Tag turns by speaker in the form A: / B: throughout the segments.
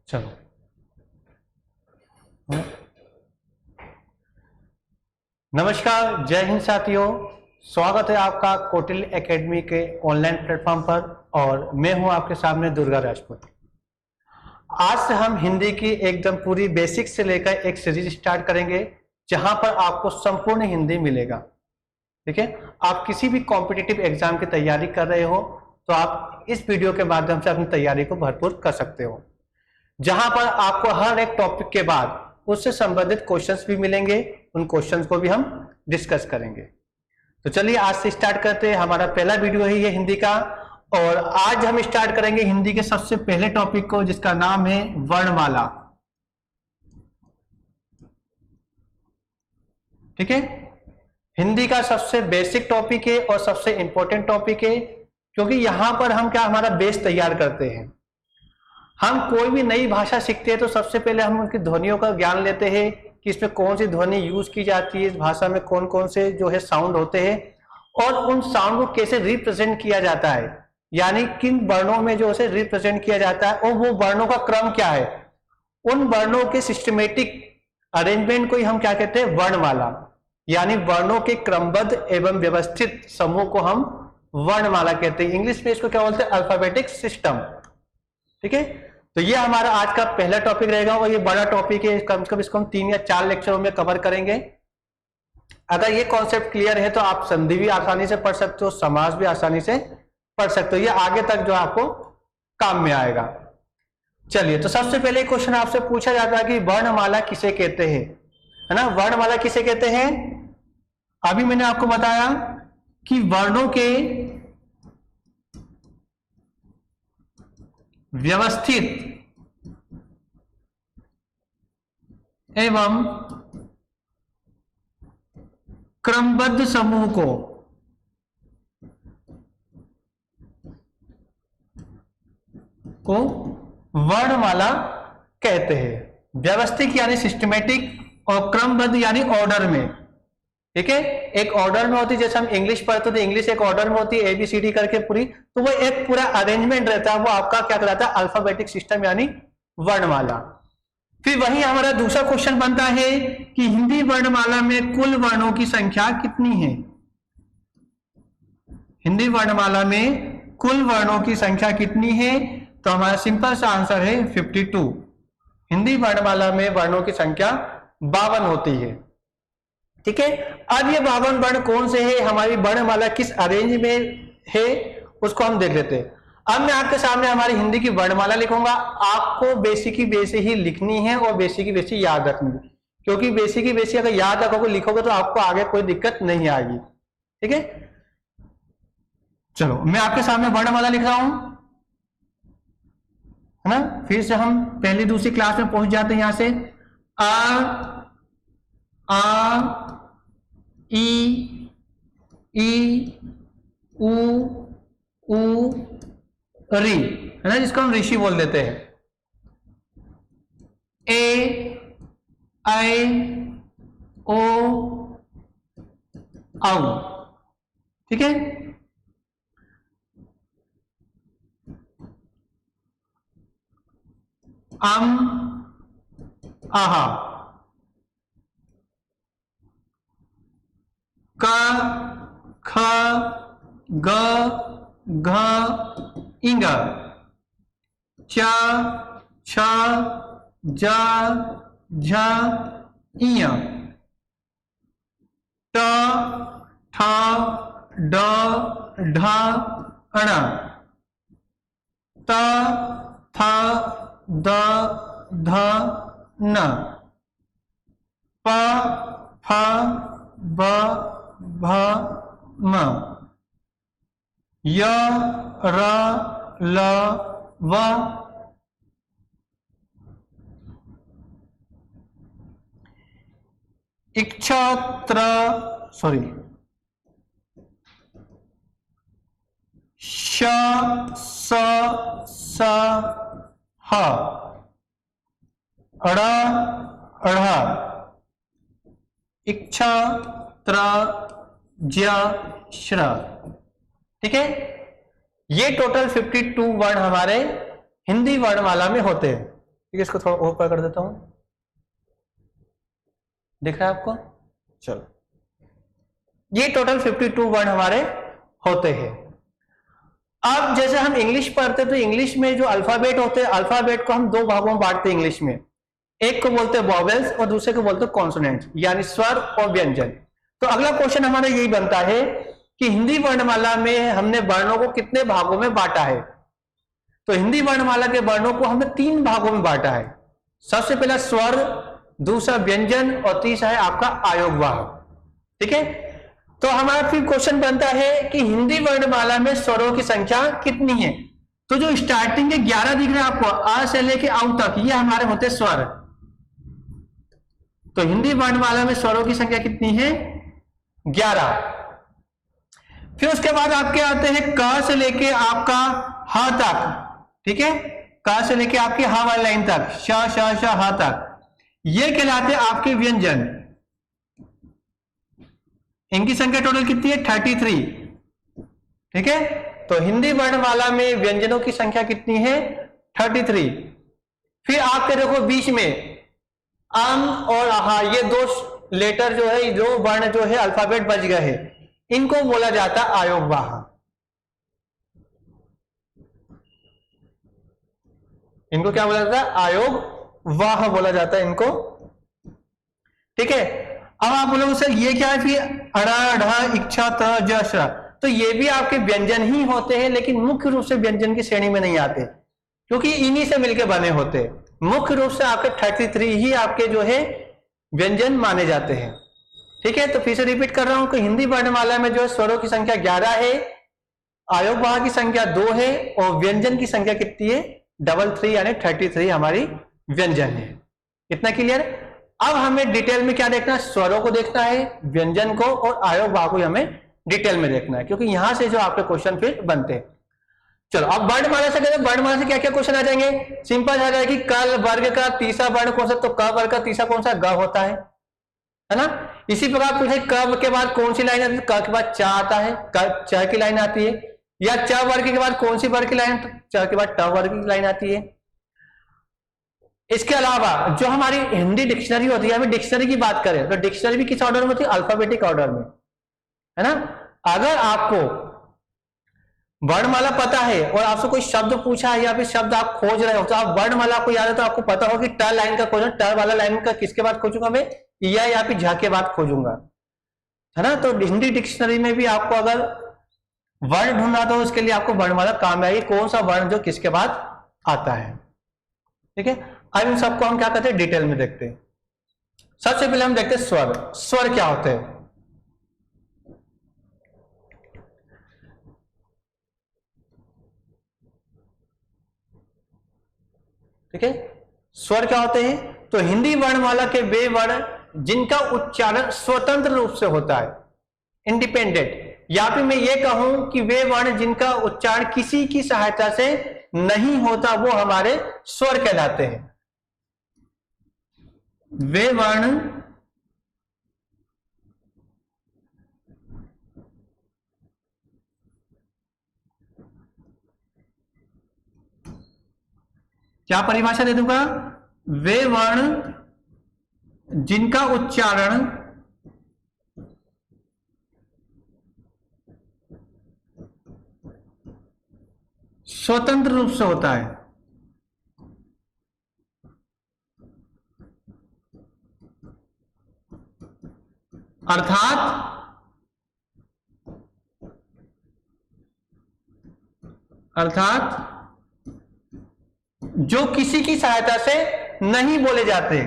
A: चलो, नमस्कार, जय हिंद साथियों। स्वागत है आपका कौटिल्य एकेडमी के ऑनलाइन प्लेटफॉर्म पर और मैं हूं आपके सामने दुर्गा राजपूत। आज से हम हिंदी की एकदम पूरी बेसिक से लेकर एक सीरीज स्टार्ट करेंगे जहां पर आपको संपूर्ण हिंदी मिलेगा। ठीक है, आप किसी भी कॉम्पिटिटिव एग्जाम की तैयारी कर रहे हो तो आप इस वीडियो के माध्यम से अपनी तैयारी को भरपूर कर सकते हो, जहां पर आपको हर एक टॉपिक के बाद उससे संबंधित क्वेश्चंस भी मिलेंगे। उन क्वेश्चंस को भी हम डिस्कस करेंगे। तो चलिए आज से स्टार्ट करते हैं। हमारा पहला वीडियो है ये हिंदी का, और आज हम स्टार्ट करेंगे हिंदी के सबसे पहले टॉपिक को, जिसका नाम है वर्णमाला। ठीक है, हिंदी का सबसे बेसिक टॉपिक है और सबसे इंपॉर्टेंट टॉपिक है, क्योंकि यहां पर हम क्या हमारा बेस तैयार करते हैं। हम कोई भी नई भाषा सीखते हैं तो सबसे पहले हम उनकी ध्वनियों का ज्ञान लेते हैं कि इसमें कौन सी ध्वनि यूज की जाती है, इस भाषा में कौन कौन से जो है साउंड होते हैं और उन साउंड को कैसे रिप्रेजेंट किया जाता है, यानी किन वर्णों में जो है रिप्रेजेंट किया जाता है और वो वर्णों का क्रम क्या है। उन वर्णों के सिस्टमेटिक अरेंजमेंट को ही हम क्या कहते हैं, वर्णमाला, यानी वर्णों के क्रमबद्ध एवं व्यवस्थित समूह को हम वर्णमाला कहते हैं। इंग्लिश में इसको क्या बोलते हैं, अल्फाबेटिक सिस्टम। ठीक है, तो ये हमारा आज का पहला टॉपिक रहेगा और ये बड़ा टॉपिक है। कम से कम इसको हम 3 या 4 लेक्चरों में कवर करेंगे। अगर ये कॉन्सेप्ट क्लियर है तो आप संधि भी आसानी से पढ़ सकते हो, समास भी आसानी से पढ़ सकते हो। ये आगे तक जो आपको काम में आएगा। चलिए, तो सबसे पहले क्वेश्चन आपसे पूछा जाता है कि वर्णमाला किसे कहते हैं, है ना। वर्णमाला किसे कहते हैं? अभी मैंने आपको बताया कि वर्णों के व्यवस्थित एवं क्रमबद्ध समूह को वर्णमाला कहते हैं। व्यवस्थित यानी सिस्टमेटिक और क्रमबद्ध यानी ऑर्डर में। ठीक है, एक ऑर्डर में होती है, जैसे हम इंग्लिश पढ़ते थे, इंग्लिश एक ऑर्डर में होती है ABCD करके पूरी, तो वो एक पूरा अरेंजमेंट रहता है, वो आपका क्या कहलाता है, अल्फाबेटिक सिस्टम यानी वर्णमाला। फिर वही हमारा दूसरा क्वेश्चन बनता है कि हिंदी वर्णमाला में कुल वर्णों की संख्या कितनी है। हिंदी वर्णमाला में कुल वर्णों की संख्या कितनी है? तो हमारा सिंपल सा आंसर है 52। हिंदी वर्णमाला में वर्णों की संख्या 52 होती है। ठीक है, अब ये 52 वर्ण कौन से हैं, हमारी वर्णमाला किस अरेंज में है, उसको हम देख लेते हैं। अब मैं आपके सामने हमारी हिंदी की वर्णमाला लिखूंगा। आपको बेसिक की बेसिक ही लिखनी है और बेसिक की बेसिक याद रखनी है, क्योंकि बेसिक की बेसिक अगर याद रखोगे लिखोगे तो आपको आगे कोई दिक्कत नहीं आएगी। ठीक है, चलो मैं आपके सामने वर्णमाला लिख रहा हूं, है ना। फिर से हम पहली दूसरी क्लास में पहुंच जाते हैं। यहां से आ ई ई उ ऊ री, है ना, जिसको हम ऋषि बोल देते हैं। ए आई ओ औ। ठीक है, आहा, क ख ग घ इंग, च छ ज झ इय, ट ठ ड ढ अण, त थ द ध न, प फ ब भ म, य र ल व, इक्षत्र श स स ह, अड़ अढ़, इक्षा त्र ज्य श्र। ठीक है, ये टोटल 52 वर्ण हमारे हिंदी वर्णमाला में होते हैं। ठीक है, इसको थोड़ा ऊपर कर देता हूं, दिख रहा है आपको? चलो, ये टोटल 52 वर्ण हमारे होते हैं। अब जैसे हम इंग्लिश पढ़ते तो इंग्लिश में जो अल्फाबेट होते हैं, अल्फाबेट को हम दो भागों में बांटते हैं इंग्लिश में, एक को बोलते हैं वॉवेल्स और दूसरे को बोलते हैं कॉन्सोनेंट्स, यानी स्वर और व्यंजन। तो अगला क्वेश्चन हमारा यही बनता है कि हिंदी वर्णमाला में हमने वर्णों को कितने भागों में बांटा है। तो हिंदी वर्णमाला के वर्णों को हमने 3 भागों में बांटा है। सबसे पहला स्वर, दूसरा व्यंजन और तीसरा है आपका आयोगवाह। ठीक है, तो हमारा फिर क्वेश्चन बनता है कि हिंदी वर्णमाला में स्वरों की संख्या कितनी है। तो जो स्टार्टिंग के 11 दिख रहे हैं आपको, आ से लेके आउ तक, ये हमारे होते स्वर। तो हिंदी वर्णमाला में स्वरों की संख्या कितनी है? 11। फिर उसके बाद आपके आते हैं क से लेके आपका ह तक। ठीक है, क से लेके आपकी ह वाली लाइन तक, श श श ह तक, ये कहलाते हैं आपके व्यंजन। इनकी संख्या टोटल कितनी है? 33। ठीक है, तो हिंदी वर्णमाला में व्यंजनों की संख्या कितनी है? 33। फिर आपके देखो बीच में अम और आहा, ये 2 लेटर जो है, 2 वर्ण जो है अल्फाबेट बच गए हैं, इनको बोला जाता है आयोगवाह। इनको क्या बोला जाता है? आयोगवाह बोला जाता है इनको। ठीक है, अब आप बोलोगे सर ये क्या है? फिर अड़ा ढ इच्छा त ज श, तो ये भी आपके व्यंजन ही होते हैं, लेकिन मुख्य रूप से व्यंजन की श्रेणी में नहीं आते, क्योंकि इन्हीं से मिलकर बने होते हैं। मुख्य रूप से आपके 33 ही आपके जो है व्यंजन माने जाते हैं। ठीक है, तो फिर से रिपीट कर रहा हूं कि हिंदी वर्णमाला में जो है स्वरों की संख्या 11 है, आयोगवाह की संख्या 2 है और व्यंजन की संख्या कितनी है? 33, यानी 33 हमारी व्यंजन है। इतना क्लियर? अब हमें डिटेल में क्या देखना है? स्वरों को देखना है, व्यंजन को और आयोगवाह को हमें डिटेल में देखना है, क्योंकि यहां से जो आपके क्वेश्चन फिर बनते हैं। चलो, अब वर्णमाला से कहते हैं, वर्णमाला से क्या क्या क्वेश्चन आ जाएंगे? सिंपल आ जाएगा कि क वर्ग का तीसरा वर्ण कौन सा? तो क वर्ग का तीसरा कौन सा? ग होता है ना? इसी प्रकार पूछे क के बाद कौन सी लाइन आती है? क के बाद च आता है, च की लाइन आती है। या च वर्ग के बाद कौन सी वर्ग की लाइन? च के बाद ट वर्ग की लाइन आती है। इसके अलावा जो हमारी हिंदी डिक्शनरी होती है, अभी डिक्शनरी की बात करें तो डिक्शनरी भी किस ऑर्डर में होती है? अल्फाबेटिक ऑर्डर में, है ना? अगर आपको वर्णमाला पता है और आपसे कोई शब्द पूछा है या फिर शब्द आप खोज रहे हो, तो आप वर्णमाला को याद है तो आपको पता हो कि ट लाइन का खोजना, ट वाला लाइन का किसके बाद खोजूंगा मैं? या फिर झ के बाद खोजूंगा, है ना? तो हिंदी डिक्शनरी में भी आपको अगर वर्ण ढूंढना तो उसके लिए आपको वर्णमाला काम आएगी, कौन सा वर्ण जो किसके बाद आता है। ठीक है, अब इन सबको हम क्या करते हैं? डिटेल में देखते हैं। सबसे पहले हम देखते हैं स्वर। स्वर क्या होते हैं? ठीक है, स्वर क्या होते हैं? तो हिंदी वर्णमाला के वे वर्ण जिनका उच्चारण स्वतंत्र रूप से होता है, इंडिपेंडेंट, या फिर मैं ये कहूं कि वे वर्ण जिनका उच्चारण किसी की सहायता से नहीं होता, वो हमारे स्वर कहलाते हैं। वे वर्ण क्या परिभाषा दे दूंगा? वे वर्ण जिनका उच्चारण स्वतंत्र रूप से होता है, अर्थात जो किसी की सहायता से नहीं बोले जाते।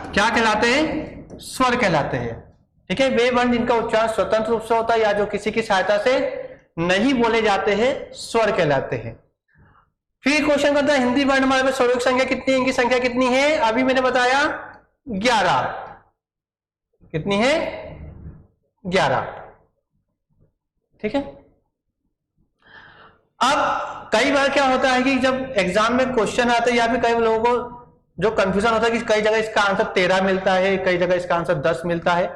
A: क्या कहलाते हैं? स्वर कहलाते हैं। ठीक है, वे वर्ण जिनका उच्चारण स्वतंत्र रूप से होता है या जो किसी की सहायता से नहीं बोले जाते हैं, स्वर कहलाते हैं। फिर क्वेश्चन करता है हिंदी वर्णमाला में स्वरों की संख्या कितनी है? इनकी संख्या कितनी है? अभी मैंने बताया 11। कितनी है? 11। ठीक है, अब कई बार क्या होता है कि जब एग्जाम में क्वेश्चन आते हैं या फिर कई लोगों को जो कंफ्यूजन होता है कि कई जगह इसका आंसर 13 मिलता है, कई जगह इसका आंसर 10 मिलता है।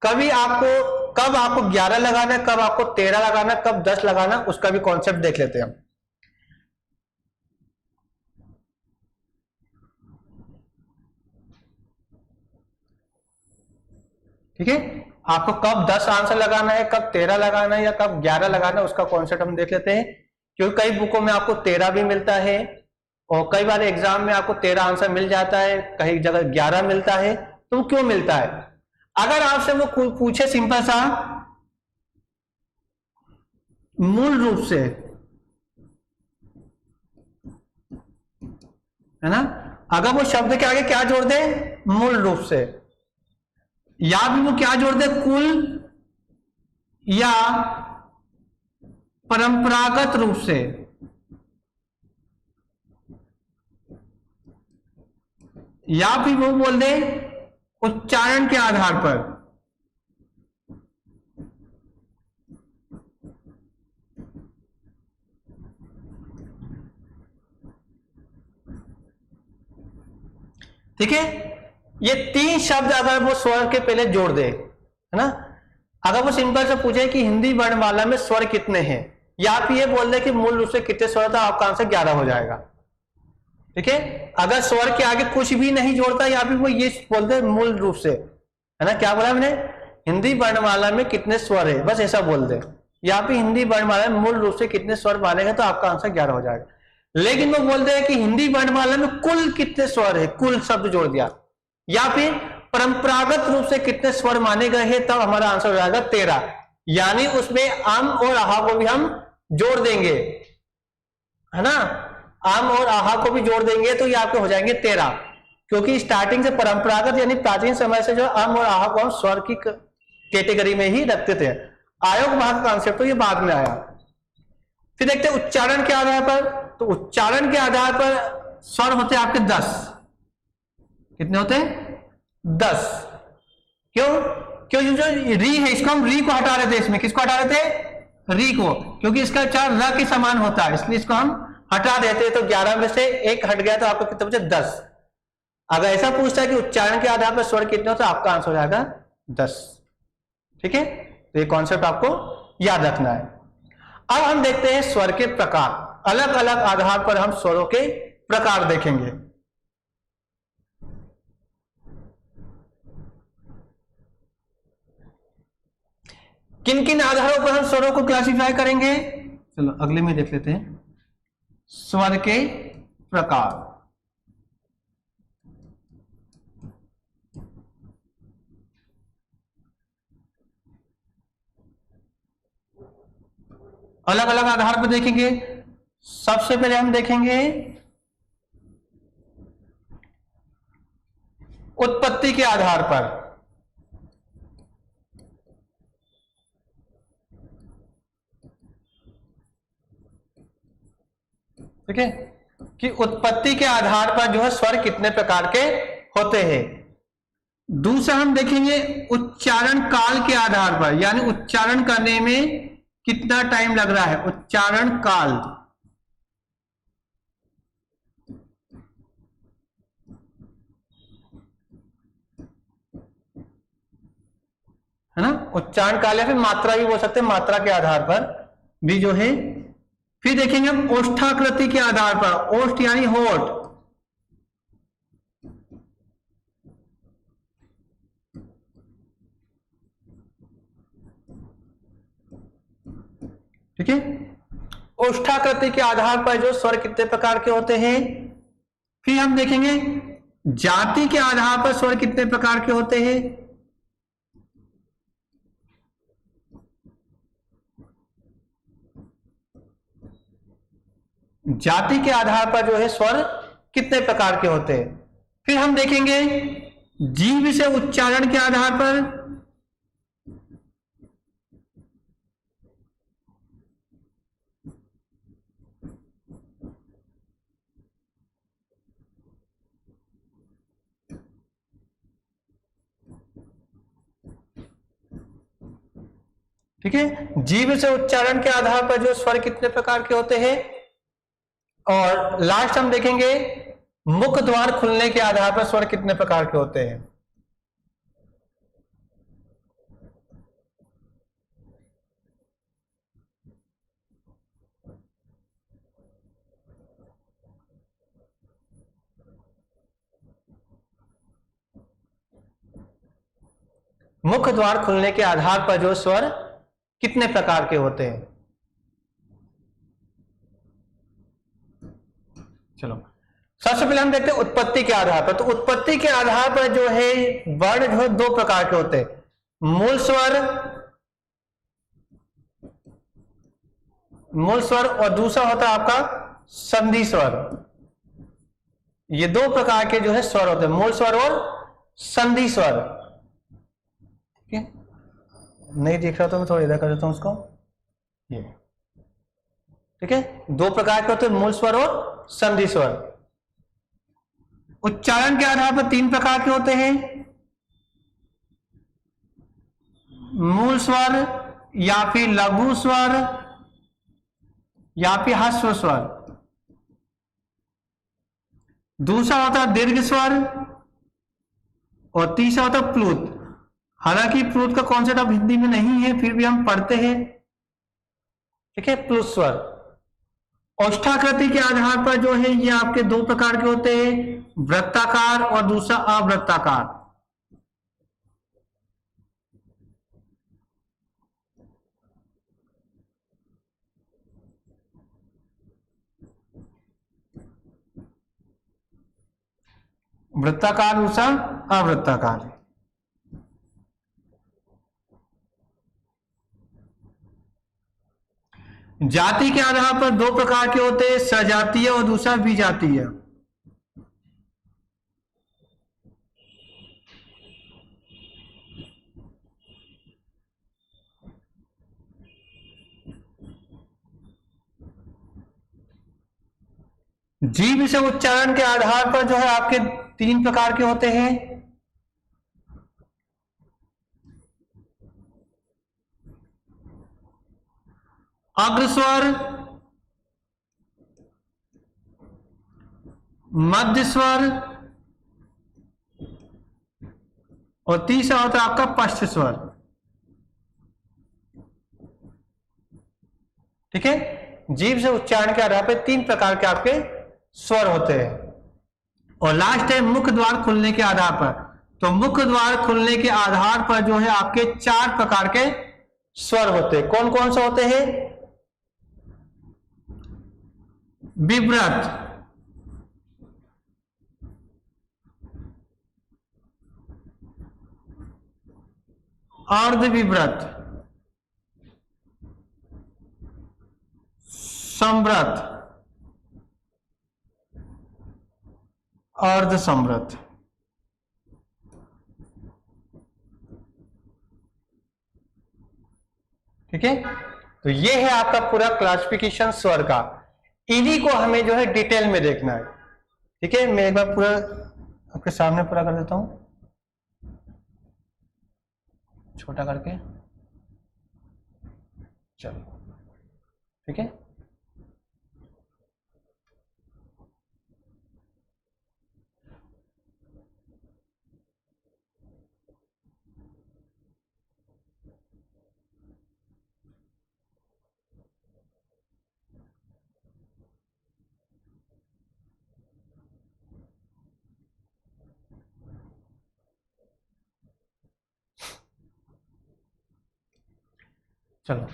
A: कब आपको 11 लगाना है, कब आपको 13 लगाना, कब 10 लगाना, उसका भी कॉन्सेप्ट देख लेते हैं हम। ठीक है, आपको कब 10 आंसर लगाना है, कब 13 लगाना है या कब 11 लगाना है, उसका कॉन्सेप्ट हम देख लेते हैं। क्योंकि कई बुकों में आपको 13 भी मिलता है और कई बार एग्जाम में आपको 13 आंसर मिल जाता है, कई जगह 11 मिलता है। तो क्यों मिलता है? अगर आपसे वो पूछे सिंपल सा मूल रूप से, है ना, अगर वो शब्द के आगे क्या जोड़ दे, मूल रूप से, या भी वो क्या जोड़ दे, कुल या परंपरागत रूप से, या फिर वो बोल दे उच्चारण के आधार पर, ठीक है। ये 3 शब्द अगर वो स्वर के पहले जोड़ दे, है ना, अगर वो सिंपल से पूछे कि हिंदी वर्णमाला में स्वर कितने हैं, या फिर ये बोल दे कि मूल रूप से कितने स्वर, तो आपका आंसर 11 हो जाएगा। ठीक है, अगर स्वर के आगे कुछ भी नहीं जोड़ता या फिर वो ये बोल दे मूल रूप से, है ना, क्या बोला मैंने, हिंदी वर्णमाला में कितने स्वर है, बस ऐसा बोल दे, या फिर हिंदी वर्णमाला में मूल रूप से कितने स्वर मानेगा, तो आपका आंसर 11 हो जाएगा। लेकिन वो बोल दे कि हिंदी वर्णमाला में कुल कितने स्वर है, कुल शब्द जोड़ दिया, या फिर परंपरागत रूप से कितने स्वर माने गए हैं, तब हमारा आंसर हो जाएगा 13। यानी उसमें अम और आहा को भी हम जोड़ देंगे, है ना, अम और आहा को भी जोड़ देंगे, तो ये आपके हो जाएंगे 13। क्योंकि स्टार्टिंग से परंपरागत यानी प्राचीन समय से जो अम और आहा को हम स्वर की कैटेगरी में ही रखते थे। आयोग भाग का कॉन्सेप्ट तो ये बाद में आया। फिर देखते हैं उच्चारण के आधार पर। तो उच्चारण के आधार पर स्वर होते हैं आपके 10। कितने होते हैं? 10। क्यों? क्यों? जो री है, इसको हम री को हटा रहे थे, इसमें किसको हटा रहे थे? री को, क्योंकि इसका उच्चारण र के समान होता है, इसलिए इसको हम हटा देते। तो 11 में से 1 हट गया, तो आपको कितने बचे? 10। अगर ऐसा पूछता है कि उच्चारण के आधार पर स्वर कितने हो, तो आपका आंसर हो जाएगा 10। ठीक है, तो ये कॉन्सेप्ट आपको याद रखना है। अब हम देखते हैं स्वर के प्रकार। अलग अलग आधार पर हम स्वरों के प्रकार देखेंगे। किन किन आधारों पर हम स्वरों को क्लासिफाई करेंगे? चलो अगले में देख लेते हैं स्वर के प्रकार। अलग अलग आधार पर देखेंगे। सबसे पहले हम देखेंगे उत्पत्ति के आधार पर। ठीक है, कि उत्पत्ति के आधार पर जो है स्वर कितने प्रकार के होते हैं। दूसरा हम देखेंगे उच्चारण काल के आधार पर, यानी उच्चारण करने में कितना टाइम लग रहा है, उच्चारण काल। है ना, उच्चारण काल, या फिर मात्रा भी बोल सकते हैं, मात्रा के आधार पर भी जो है। फिर देखेंगे हम ओष्ठाकृति के आधार पर, ओष्ठ यानी होठ। ठीक है, ओष्ठाकृति के आधार पर जो स्वर कितने प्रकार के होते हैं। फिर हम देखेंगे जाति के आधार पर स्वर कितने प्रकार के होते हैं। जाति के आधार पर जो है स्वर कितने प्रकार के होते हैं। फिर हम देखेंगे जीभ से उच्चारण के आधार पर। ठीक है, जीभ से उच्चारण के आधार पर जो स्वर कितने प्रकार के होते हैं। और लास्ट हम देखेंगे मुख द्वार खुलने के आधार पर स्वर कितने प्रकार के होते हैं। मुख द्वार खुलने के आधार पर जो स्वर कितने प्रकार के होते हैं। चलो सबसे पहले हम देखते हैं उत्पत्ति के आधार पर। तो उत्पत्ति के आधार पर जो है वर्ण जो है दो प्रकार के होते हैं, मूल स्वर और दूसरा होता है आपका संधि स्वर। ये दो प्रकार के जो है स्वर होते हैं, मूल स्वर और संधि स्वर। ठीक है, नहीं दिख रहा तो मैं थोड़ा इधर कर देता हूं उसको, ये ठीक है। दो प्रकार के होते हैं, मूल स्वर और संधि स्वर। उच्चारण के आधार पर तीन प्रकार के होते हैं, मूल स्वर या फिर लघु स्वर या फिर ह्रस्व स्वर। दूसरा होता है दीर्घ स्वर और तीसरा होता है प्लुत। हालांकि प्लुत का कॉन्सेप्ट अब हिंदी में नहीं है, फिर भी हम पढ़ते हैं, ठीक है। प्लुत स्वर औष्ठाकृति के आधार पर जो है ये आपके दो प्रकार के होते हैं, वृत्ताकार और दूसरा अवृत्ताकार। वृत्ताकार दूसरा अवृत्ताकार। जाति के आधार पर दो प्रकार के होते हैं, सजातीय और दूसरा विजातीय। जीभ से उच्चारण के आधार पर जो है आपके तीन प्रकार के होते हैं, अग्रस्वर, मध्य स्वर और तीसरा होता है आपका पश्च स्वर। ठीक है, जीभ से उच्चारण के आधार पर तीन प्रकार के आपके स्वर होते हैं। और लास्ट है मुख द्वार खुलने के आधार पर। तो मुख द्वार खुलने के आधार पर जो है आपके चार प्रकार के स्वर होते हैं। कौन कौन से होते हैं? विव्रत, अर्ध विव्रत, संव्रत, अर्ध संव्रत। ठीक है, तो ये है आपका पूरा क्लासिफिकेशन स्वर का। इन्हीं को हमें जो है डिटेल में देखना है। ठीक है, मैं एक बार पूरा आपके सामने पूरा कर देता हूं, छोटा करके। चलो, ठीक है। चलो,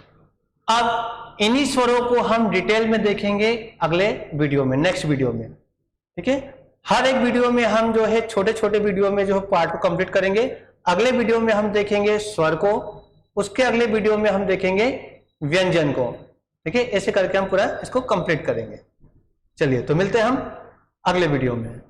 A: अब इन्हीं स्वरों को हम डिटेल में देखेंगे अगले वीडियो में, नेक्स्ट वीडियो में। ठीक है, हर एक वीडियो में हम जो है छोटे छोटे वीडियो में जो है पार्ट को कंप्लीट करेंगे। अगले वीडियो में हम देखेंगे स्वर को, उसके अगले वीडियो में हम देखेंगे व्यंजन को। ठीक है, ऐसे करके हम पूरा इसको कंप्लीट करेंगे। चलिए, तो मिलते हैं हम अगले वीडियो में।